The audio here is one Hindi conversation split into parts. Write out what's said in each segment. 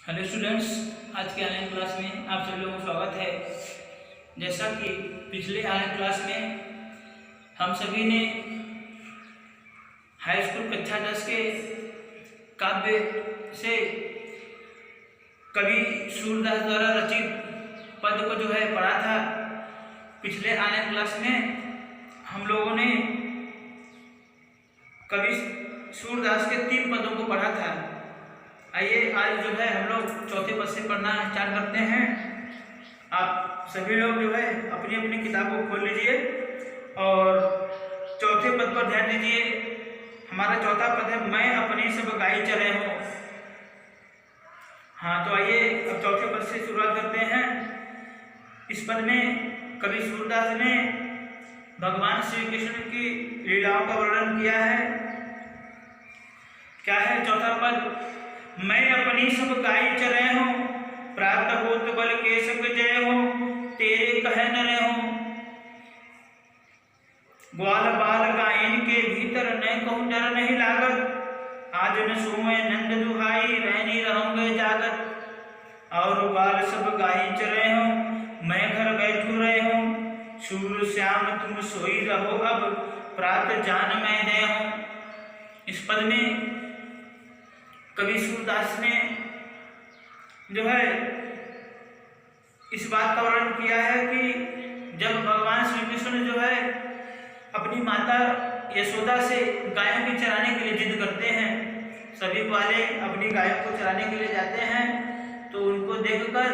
हेलो स्टूडेंट्स, आज के ऑनलाइन क्लास में आप सभी लोगों का स्वागत है। जैसा कि पिछले ऑनलाइन क्लास में हम सभी ने हाई स्कूल कक्षा 10 के काव्य से कवि सूरदास द्वारा रचित पद को जो है पढ़ा था। पिछले ऑनलाइन क्लास में हम लोगों ने कवि सूरदास के 3 पदों को पढ़ा था। आइए आज जो है हम लोग चौथे पद से पढ़ना स्टार्ट करते हैं। आप सभी लोग जो है अपनी अपनी किताब को खोल लीजिए और चौथे पद पर ध्यान दीजिए। हमारा चौथा पद है, मैं अपनी सब गाय चरे हूँ। हाँ, तो आइए अब चौथे पद से शुरुआत करते हैं। इस पद में कवि सूरदास ने भगवान श्री कृष्ण की लीलाओं का वर्णन किया है। क्या है चौथा पद? मैं अपनी सब गाय चरे हूँ, प्रातः होत बल के संग जय हो, तेरे कह न रहे हो। ग्वाल बाल गायन के भीतर न कहूँ डर नहीं लागत, आज न सोए नंद दुहाई रहनी रहूंगे जागत। और ग्वाल सब गाय चरे हो, मैं घर बैठू रहे हूँ, सूर श्याम तुम सोई रहो, अब प्रात जान मैं दे हूँ। इस पद में कवि सूरदास ने जो है इस बात का वर्णन किया है कि जब भगवान श्री कृष्ण जो है अपनी माता यशोदा से गायों की चराने के लिए जिद करते हैं, सभी वाले अपनी गायों को चराने के लिए जाते हैं, तो उनको देखकर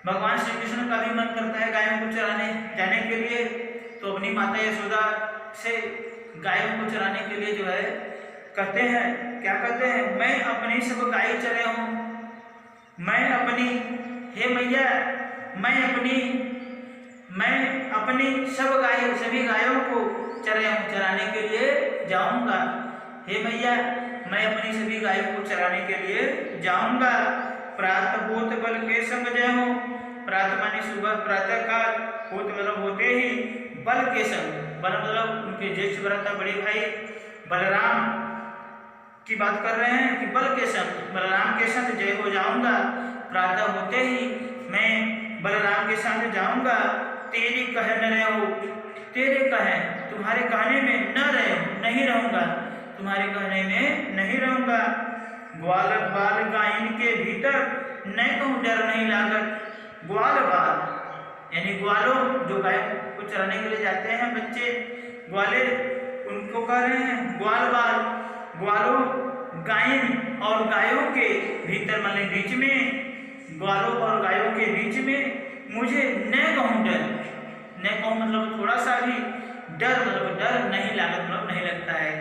भगवान श्री कृष्ण का भी मन करता है गायों को चराने जाने के लिए। तो अपनी माता यशोदा से गायों को चराने के लिए जो है कहते हैं, क्या कहते हैं? मैं अपनी सब गाय चरे हूँ, मैं अपनी, हे मैया, मैं अपनी सब गाय सभी गायों को चराने के लिए जाऊंगा। हे मैया, मैं अपनी सभी गायों को चराने के लिए जाऊंगा। प्रातः होत बल के संग जय हो, प्रातः माने सुबह प्रातः काल, होत मतलब होते ही, बल के संग, बल मतलब उनके ज्येष्ठ भ्राता बड़े भाई बलराम की बात कर रहे हैं कि बल के संग, बलराम के साथ जय हो जाऊंगा। प्रातः होते ही मैं बलराम के साथ जाऊंगा। तेरी कहे न रहे हो, तेरे कहे, तुम्हारे कहने में न रहे, नहीं रहूंगा, तुम्हारे कहने में नहीं रहूंगा। ग्वाल बाल गायन के भीतर न कहूँ डर नहीं लागत। ग्वाल बाल यानी ग्वालों, जो गाय को चराने के लिए जाते हैं बच्चे, ग्वाले, उनको कह रहे हैं ग्वाल बाल। ग्वालों, गायन और गायों के भीतर मतलब बीच में, ग्वालों और गायों के बीच में मुझे न कहूँ डर, न कहूँ मतलब थोड़ा सा भी, डर मतलब डर नहीं लागत मतलब नहीं लगता है।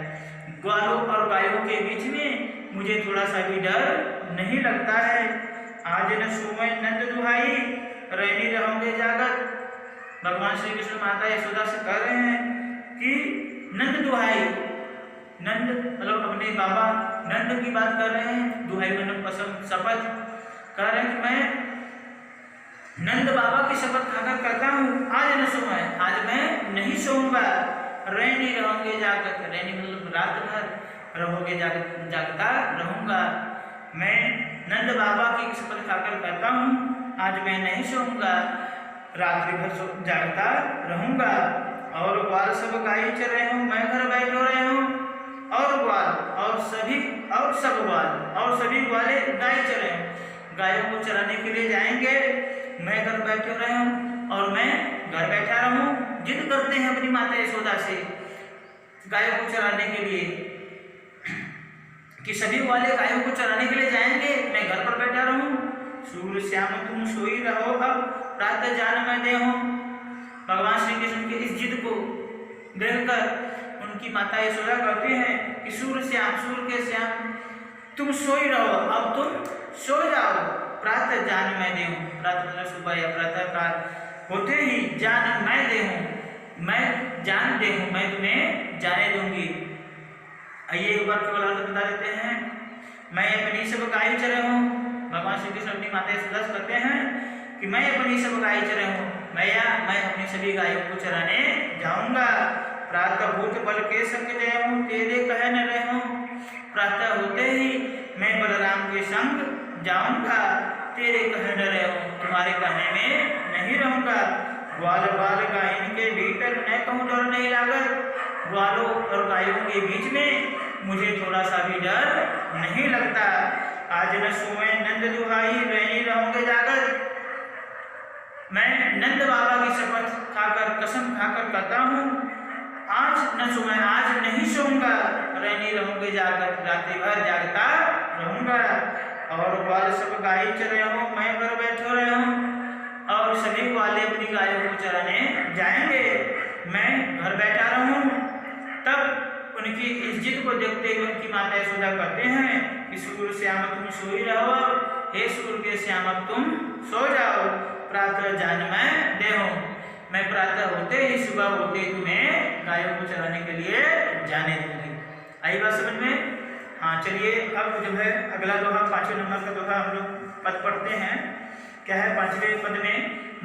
ग्वालों और गायों के बीच में मुझे थोड़ा सा भी डर नहीं लगता है। आज न सोए नंद दुहाई रहनी रहूंगे जागत। भगवान श्री कृष्ण माता यशोदा से कह रहे हैं कि नंद दुहाई, नंद मतलब अपने बाबा नंद की बात कर रहे हैं, दुहाई मतलब कसम, शपथ कह रहे हैं कि मैं नंद बाबा की शपथ खाकर कहता हूँ, आज न सोए, आज मैं नहीं सोऊंगा। रहनी रहूंगे जागत, रहनी मतलब रात भर रहोगे जागता रहूंगा। मैं नंद बाबा की शपथ खाकर कहता हूँ, आज मैं नहीं सोऊंगा, रात्रि भर जागता रहूंगा। और ग्वाल सब गाय चरे हूँ, मैं घर बैठो रहे हूँ, और ग्वाल और सभी ग्वाले गाय चरे, गायों को चराने के लिए जाएंगे। मैं घर बैठे रहे हूँ और मैं घर बैठा रहूँ, जिद करते हैं अपनी माता यशोदा से गायों को चराने के लिए कि सभी वाले गायों को चराने के लिए जाएंगे, मैं घर पर बैठा रहूँ। सूर श्याम तुम सोई रहो, अब प्रातः जान मैं दे हूँ। भगवान श्री कृष्ण की इस जिद को देखकर उनकी माता यशोदा कहते हैं कि सूर के श्याम तुम सोई रहो, अब तुम सो जाओ, प्रातः जान मैं दे हूँ। प्रातः मतलब सुबह या प्रातः काल होते ही जान मैं दे हूँ, मैं जान दे हूँ, मैं तुम्हें जाने दूंगी। आइए एक बार केवल अर्थ बता देते हैं। मैं अपनी सब गाय चरे हूँ, भगवान श्री कृष्ण अपनी माता यशोदा से कहते हैं कि मैं अपनी सब गाय चरे हूँ, मैं अपनी सभी गायों को चराने जाऊंगा। प्रातः होत बल के संग जय हूँ, तेरे कह न रहे हूँ, प्रातः होते ही मैं बलराम के संग जाऊंगा। तेरे कहने रहूं, तुम्हारे कहने में नहीं रहूंगा। ग्वाल बाल गायन के भीतर न कहूँ डर नहीं लागत। ग्वालों और गायों के बीच में मुझे थोड़ा सा भी डर नहीं लगता। आज न सोए नंद दुहाई, रहनी रहूंगे जागर। मैं नंद बाबा की शपथ खाकर, कसम खाकर कहता हूँ, आज न सोए, आज नहीं सोऊंगा, रहनी रहूंगे जागर, रात्रि भर जागता रहूंगा। और ग्वाल सब गाय चरे हो, मैं घर बैठो रहे हूँ। और सभी ग्वाले अपनी गायों को चराने जाएंगे, मैं घर बैठा रहूं। तब उनकी इज्जत को देखते हुए उनकी माता यशोदा कहते हैं कि सूर्य श्याम तुम सो ही रहो, हे सूर्य के श्याम तुम सो जाओ, प्रातः जान मैं देहूं। मैं प्रातः होते ही, सुबह होते ही तुम्हें गायों को चराने के लिए जाने दूंगी। आई बात समझ में? हाँ, चलिए अब जो है अगला दोहा, 5वें नंबर का दोहा हम लोग पद पढ़ते हैं। क्या है 5वें पद में?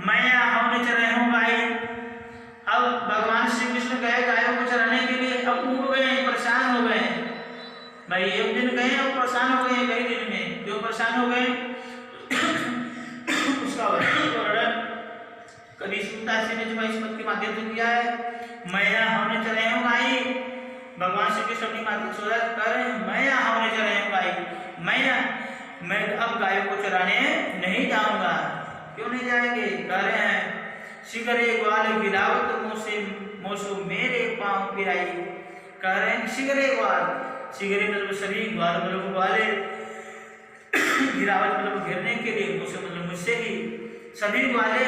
मैं यहाँ चरे हूँ गाय। अब भगवान श्री कृष्ण गए गायों को चराने के लिए, अब ऊब गए, परेशान हो गए। भाई एक दिन गए और परेशान हो गए, कई दिन में क्यों परेशान हो गए? उसका वर्णन कवि सूरदास जी ने जो इस पद के माध्यम से किया है। मैं यहाँ चले हूँ गाय, भगवान श्री कृष्ण अपनी माता यशोदा कह रहे हैं, मैं यहाँ चले हूँ गाय, मैं अब गायों को चराने नहीं जाऊंगा। क्यों नहीं जाएंगे? कह रहे हैं, शिगरे ग्वाल गिरावत मोसो मेरे पांव पिराई। कह रहे हैं शिगरे ग्वाल, शिगरे मतलब सभी, ग्वाल मतलब ग्वाले, गिरावत मतलब घेरने के लिए, मोसो मतलब मुझसे ही, सभी ग्वाले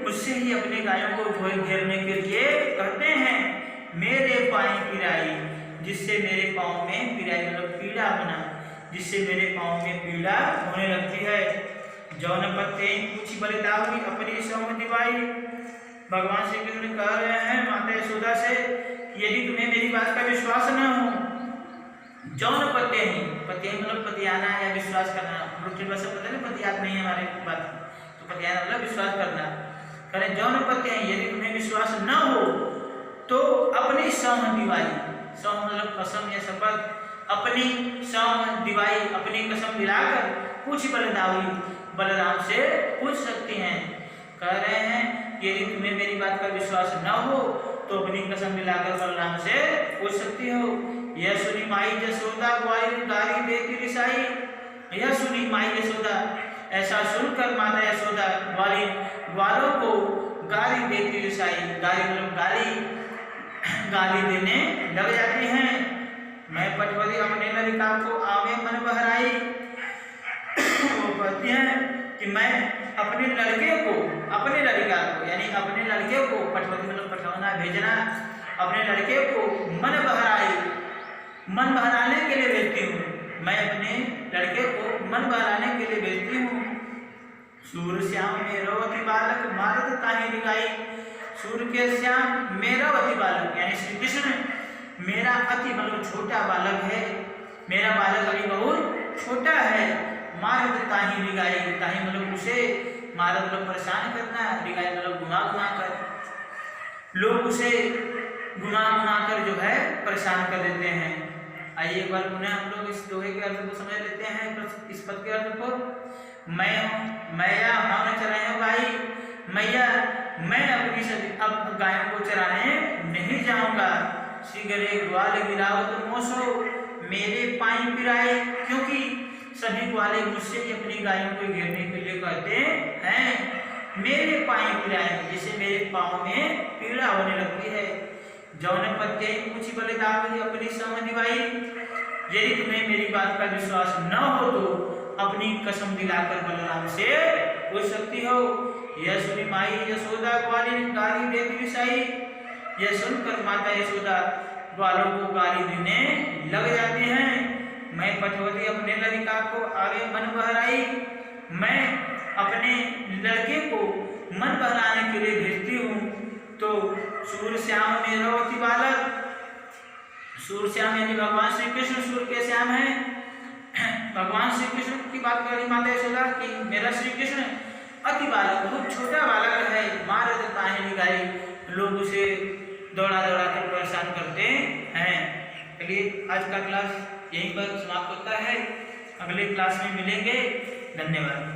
मुझसे ही अपने गायों को घेरने के लिए कहते हैं। मेरे पांव पिराई, जिससे मेरे पांव में पिराई मतलब पीड़ा होना, जिससे मेरे पांव में पीड़ा होने लगती है। जौन पत्ते पूछी बलिता हुई अपनी सौम दिवाई। भगवान श्री कृष्ण कह रहे हैं माता यशोदा से, यदि तुम्हें मेरी बात का विश्वास न हो, जौन पत्ते ही, पत्ते मतलब पतियाना या विश्वास करना, भाषा पता है ना, पतियात नहीं है हमारे बात, तो पतियाना मतलब विश्वास करना। करें जौन पत्ते हैं, यदि तुम्हें विश्वास न हो तो अपनी सौम दिवाई, सौम मतलब कसम या शपथ, अपनी सौम दिवाई, अपनी कसम दिलाकर पूछ बलदावी, बलराम से पूछ सकती हैं। कह रहे हैं यदि तुम्हें मेरी बात का विश्वास न हो तो अपनी कसम दिलाकर बलराम से पूछ सकती हो। यह सुनी माई यशोदा ग्वाली गाली देती रिसाई। यह सुनी माई यशोदा, ऐसा सुनकर माता यशोदा ग्वालों को गाली देती रिसाई, गाली मतलब गाली देने लग जाती हैं। मैं पटवरी अपने लड़का को आवे मन बहराई। वो कहती हैं कि मैं अपने लड़के को, अपने लड़का को, यानी अपने लड़के को, पटवरी मतलब पठौना भेजना, अपने लड़के को मन बहराई, मन बहलाने के लिए भेजती हूँ। मैं अपने लड़के को मन बहलाने के लिए भेजती हूँ। सूर्य श्याम मेरवती बालक मारत ताहि निगाई। सूर्य के श्याम मेरावती बालक, यानी श्री कृष्ण मेरा अति मतलब छोटा बालक है, मेरा बालक अभी बहुत छोटा है। मारत ताहि निगाई, ताहि मतलब उसे, मारत मतलब परेशान करना, निगाई मतलब घुमा घुमा कर, लोग उसे घुमा घुमा कर जो है परेशान कर देते हैं। आइए एक बार पुनः हम लोग इस दोहे के अर्थ को समझ लेते हैं, इस पद के अर्थ को। मैया हम चराए हो गाय, मैया मैं अपनी अब गायों को चराने नहीं जाऊंगा। शिगरे ग्वाल गिरावत मोसो मेरे पाई पिराए, क्योंकि सभी ग्वाले मुझसे ही अपनी गायों को घेरने के लिए कहते हैं। मेरे पाई पिराए, जिससे मेरे पाँव में पीड़ा होने लगती है। जौन पत्ते पूछी बलिदावी अपनी सम दिवाई। यदि तुम्हें मेरी बात का विश्वास न हो तो अपनी कसम दिलाकर बलराम से पूछ सकती हो। यह सुनी माई यशोदा ग्वाली गाली देती विसाई। यह सुनकर माता यशोदा ग्वालों को गाली देने लग जाती हैं। मैं पटवती अपने लड़का को आगे मन बहराई, मैं अपने लड़के को मन बहलाने के लिए भेजती हूँ। तो सूर्य श्याम मेरावती बालक, सूर्य श्याम यानी भगवान श्री कृष्ण सूर्य के श्याम है। भगवान श्री कृष्ण की बात कर रही माता यशोदा कि मेरा श्री कृष्ण अति बालक, बहुत छोटा बालक है। मारत ताहि निगाई, लोग उसे दौड़ा दौड़ा कर परेशान करते हैं। चलिए आज का क्लास यहीं पर समाप्त होता है। अगले क्लास में मिलेंगे। धन्यवाद।